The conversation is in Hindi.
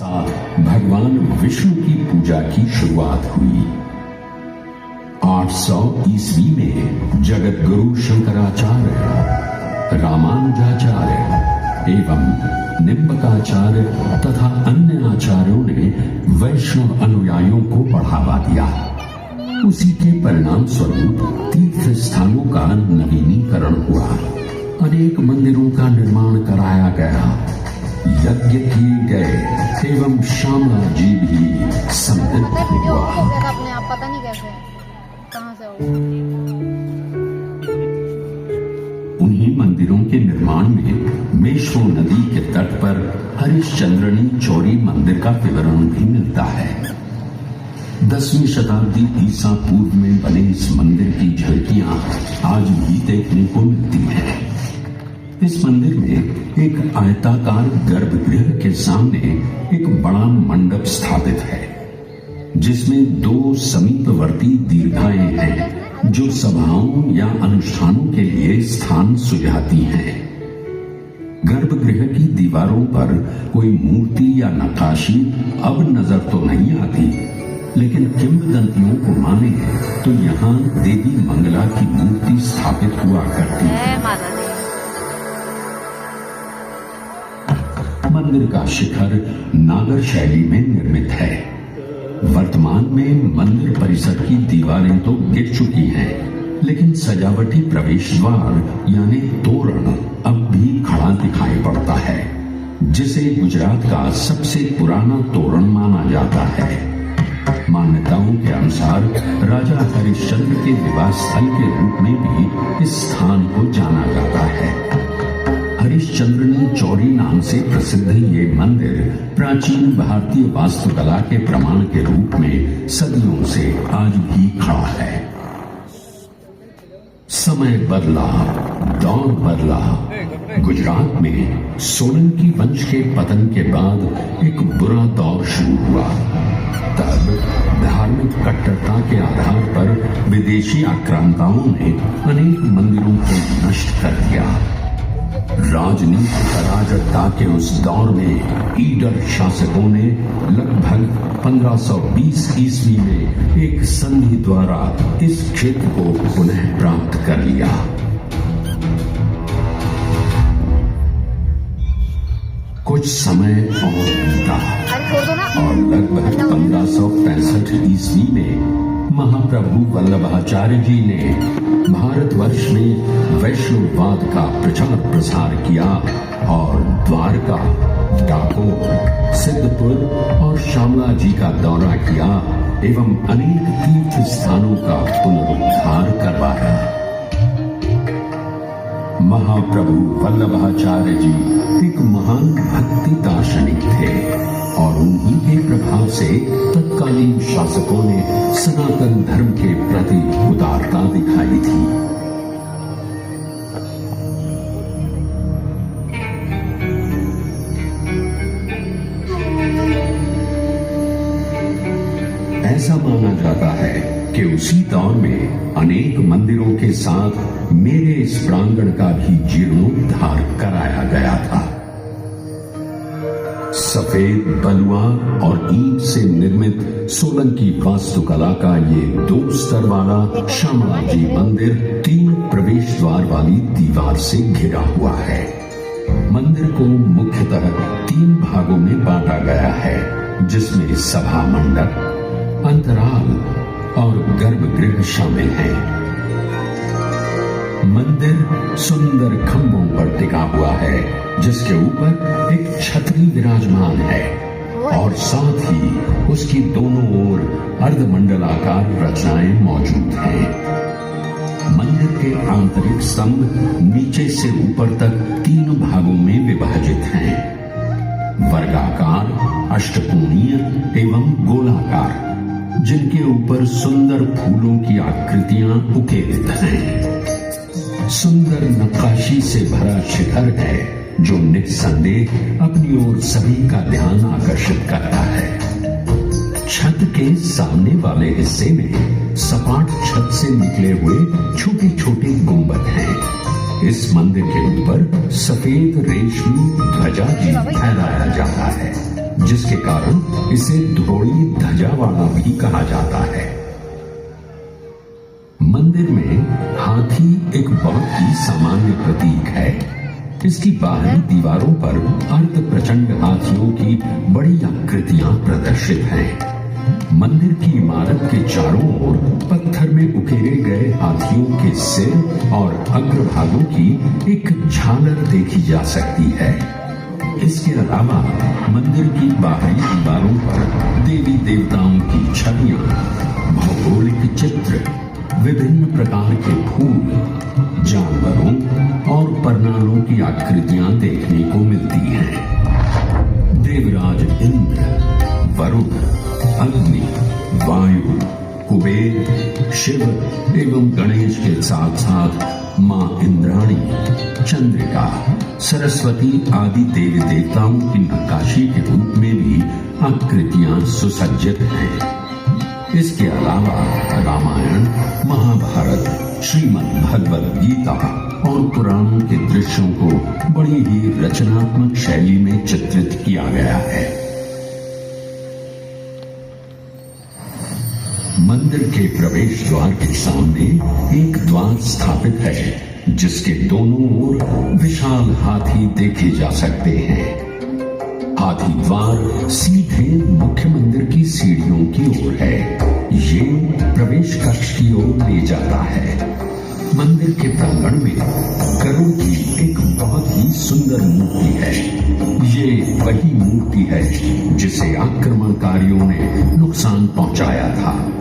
भगवान विष्णु की पूजा की शुरुआत हुई। 800 ईस्वी में जगत गुरु शंकराचार्य, रामानुजाचार्य एवं निम्बकाचार्य तथा अन्य आचार्यों ने वैष्णव अनुयायियों को बढ़ावा दिया। उसी के परिणाम स्वरूप तीर्थ स्थानों का नवीनीकरण हुआ, अनेक मंदिरों का निर्माण कराया गया, यज्ञ किए गए एवं श्यामला जी भी समृद्ध हुआ। अपने आप पता नहीं कैसे कहां से होगा। उन्हीं मंदिरों के निर्माण में मेश्वो नदी के तट पर हरिश्चंद्रनी चौरी मंदिर का विवरण भी मिलता है। 10वीं शताब्दी ईसा पूर्व में बने इस मंदिर की झलकियां आज भी देखने को मिलती हैं। इस मंदिर में एक आयताकार गर्भगृह के सामने एक बड़ा मंडप स्थापित है, जिसमें 2 समीपवर्ती दीर्घाएं हैं जो सभाओं या अनुष्ठानों के लिए स्थान सुझाती हैं। गर्भगृह की दीवारों पर कोई मूर्ति या नक्काशी अब नजर तो नहीं आती, लेकिन किंवदंतियों को माने तो यहाँ देवी मंगला की मूर्ति स्थापित हुआ करती है। मंदिर का शिखर नागर शैली में निर्मित है। वर्तमान में मंदिर परिसर की दीवारें तो गिर चुकी हैं, लेकिन सजावटी प्रवेश द्वार यानी तोरण अब भी खड़ा दिखाई पड़ता है, जिसे गुजरात का सबसे पुराना तोरण माना जाता है। मान्यताओं के अनुसार राजा हरिश्चंद्र के निवास स्थल के रूप में भी इस स्थान को जाना जाता है। हरिश्चंद्रनी चौरी नाम से प्रसिद्ध ये मंदिर प्राचीन भारतीय वास्तुकला के प्रमाण के रूप में सदियों से आज भी खड़ा है। समय बदला, दौर बदला। गुजरात में सोलंकी वंश के पतन के बाद एक बुरा दौर शुरू हुआ। तब धार्मिक कट्टरता के आधार पर विदेशी आक्रांताओं ने अनेक मंदिरों को नष्ट कर दिया। राजनीतिक अराजकता के उस दौर में ईडर शासकों ने लगभग 1520 ईस्वी में एक संधि द्वारा इस क्षेत्र को पुनः प्राप्त कर लिया। कुछ समय और बीता और लगभग 1565 ईस्वी में महाप्रभु वल्लभाचार्य जी ने भारतवर्ष में वैष्णववाद का प्रचार प्रसार किया और द्वारका, डाकोर, सिद्धपुर और श्यामला जी का दौरा किया एवं अनेक तीर्थ स्थानों का पुनरुद्धार करवाया। महाप्रभु वल्लभाचार्य जी एक महान भक्ति दार्शनिक थे और उन्हीं के प्रभाव से तत्कालीन शासकों ने सनातन धर्म के प्रति उदारता दिखाई थी। ऐसा माना जाता है कि उसी दौर में अनेक मंदिरों के साथ मेरे इस प्रांगण का भी जीर्णोद्धार कराया गया था। सफेद बलुआ और ईंट से निर्मित सोलंकी वास्तुकला का ये 2 स्तर वाला श्यामला जी मंदिर 3 प्रवेश द्वार वाली दीवार से घिरा हुआ है। मंदिर को मुख्यतः 3 भागों में बांटा गया है, जिसमें सभा मंडप, अंतराल और गर्भगृह शामिल है। मंदिर सुंदर खंभों पर टिका हुआ है, जिसके ऊपर एक छतरी विराजमान है और साथ ही उसकी दोनों ओर अर्धमंडलाकार रचनाएं मौजूद हैं। मंदिर के आंतरिक स्तंभ नीचे से ऊपर तक 3 भागों में विभाजित हैं, वर्गाकार, अष्टकोणीय एवं गोलाकार, जिनके ऊपर सुंदर फूलों की आकृतियां उकेरित हैं। सुंदर नक्काशी से भरा शिखर है जो निस्संदेह अपनी ओर सभी का ध्यान आकर्षित करता है। छत के सामने वाले हिस्से में सपाट छत से निकले हुए छोटे छोटे गुंबद हैं। इस मंदिर के ऊपर सफेद रेशमी ध्वजा जी फहराया जाता है। जिसके कारण इसे ध्रोड़ी ध्वजावाड़ा भी कहा जाता है। मंदिर में हाथी एक बहुत ही सामान्य प्रतीक है। इसकी बाहरी दीवारों पर अर्ध प्रचंड हाथियों की बड़ी आकृतियां प्रदर्शित हैं। मंदिर की इमारत के चारों ओर पत्थर में उकेरे गए हाथियों के सिर और अग्रभागों की एक झालर देखी जा सकती है। इसके अलावा मंदिर की बाहरी दीवारों पर देवी देवताओं की छवियां, भौगोलिक चित्र, विभिन्न प्रकार के फूल, जानवरों और परनालों की आकृतियां देखने को मिलती हैं। देवराज इंद्र, वरुण, अग्नि, वायु, कुबेर, शिव एवं गणेश के साथ साथ मां इंद्राणी, चंद्रिका, सरस्वती आदि देवी देवताओं की नक्काशी के रूप में भी आकृतियां सुसज्जित हैं। इसके अलावा रामायण, महाभारत, श्रीमद् भगवद गीता और पुराणों के दृश्यों को बड़ी ही रचनात्मक शैली में चित्रित किया गया है। मंदिर के प्रवेश द्वार के सामने एक द्वार स्थापित है, जिसके दोनों ओर विशाल हाथी देखे जा सकते हैं। हाथी द्वार सीधे मुख्य मंदिर की सीढ़ियों की ओर है। ये प्रवेश कक्ष की ओर ले जाता है। मंदिर के प्रांगण में गरुड़ की एक बहुत ही सुंदर मूर्ति है। ये वही मूर्ति है जिसे आक्रमणकारियों ने नुकसान पहुंचाया था।